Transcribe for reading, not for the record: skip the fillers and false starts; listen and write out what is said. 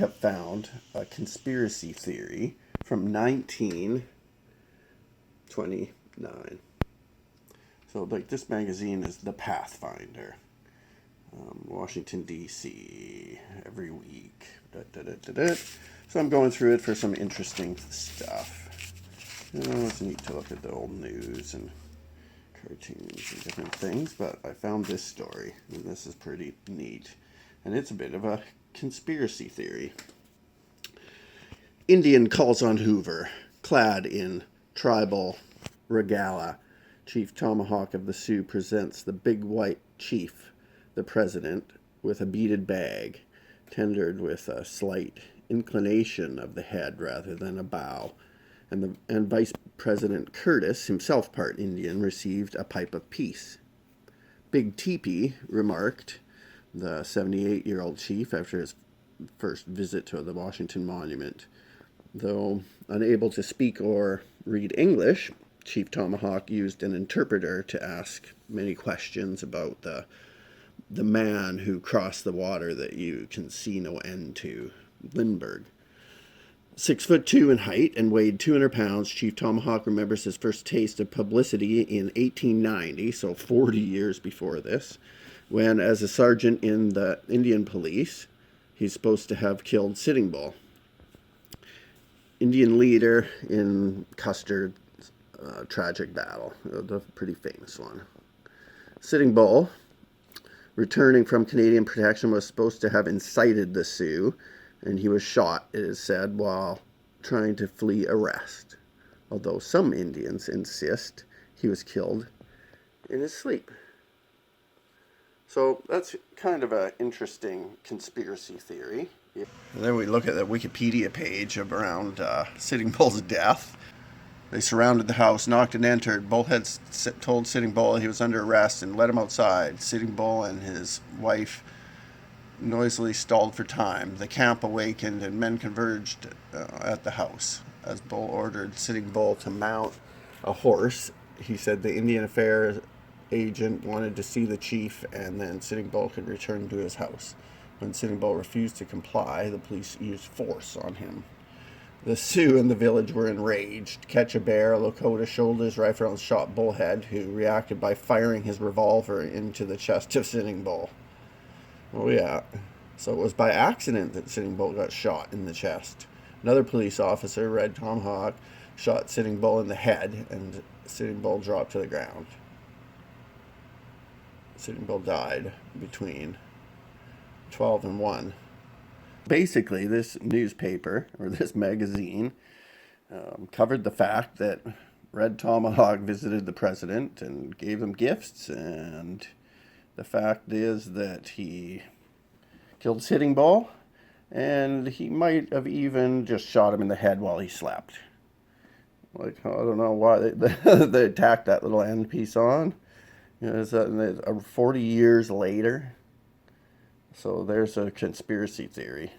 have found a conspiracy theory from 1929. So, like, this magazine is The Pathfinder. Washington, D.C. every week. So I'm going through it for some interesting stuff. It's neat to look at the old news and cartoons and different things, but I found this story, and this is pretty neat. And it's a bit of a conspiracy theory. Indian calls on Hoover, clad in tribal regalia. Chief Tomahawk of the Sioux presents the big white chief, the president, with a beaded bag, tendered with a slight inclination of the head rather than a bow. And Vice President Curtis, himself part Indian, received a pipe of peace. Big Teepee remarked, the 78-year-old chief, after his first visit to the Washington Monument. Though unable to speak or read English, Chief Tomahawk used an interpreter to ask many questions about the man who crossed the water that you can see no end to, Lindbergh. 6'2" in height and weighed 200 pounds, Chief Tomahawk remembers his first taste of publicity in 1890, so 40 years before this, when, as a sergeant in the Indian police, he's supposed to have killed Sitting Bull, Indian leader in Custer's tragic battle, the pretty famous one. Sitting Bull, returning from Canadian protection, was supposed to have incited the Sioux, and he was shot, it is said, while trying to flee arrest, although some Indians insist he was killed in his sleep. So that's kind of an interesting conspiracy theory. And then we look at the Wikipedia page of around Sitting Bull's death. They surrounded the house, knocked and entered. Bullhead told Sitting Bull he was under arrest and let him outside. Sitting Bull and his wife noisily stalled for time. The camp awakened and men converged at the house. As Bull ordered Sitting Bull to mount a horse, he said the Indian Affairs agent wanted to see the chief and then Sitting Bull could return to his house. When Sitting Bull refused to comply, the police used force on him. The Sioux in the village were enraged. Catch a Bear, Lakota shouldered his rifle and shot Bullhead, who reacted by firing his revolver into the chest of Sitting Bull. Oh yeah, so it was by accident that Sitting Bull got shot in the chest. Another police officer, Red Tomahawk, shot Sitting Bull in the head, and Sitting Bull dropped to the ground. Sitting Bull died between 12 and 1. Basically, this newspaper, or this magazine, covered the fact that Red Tomahawk visited the president and gave him gifts, and the fact is that he killed Sitting Bull, and he might have even just shot him in the head while he slept. Like, I don't know why they attacked that little end piece on. You know, it's 40 years later. So there's a conspiracy theory.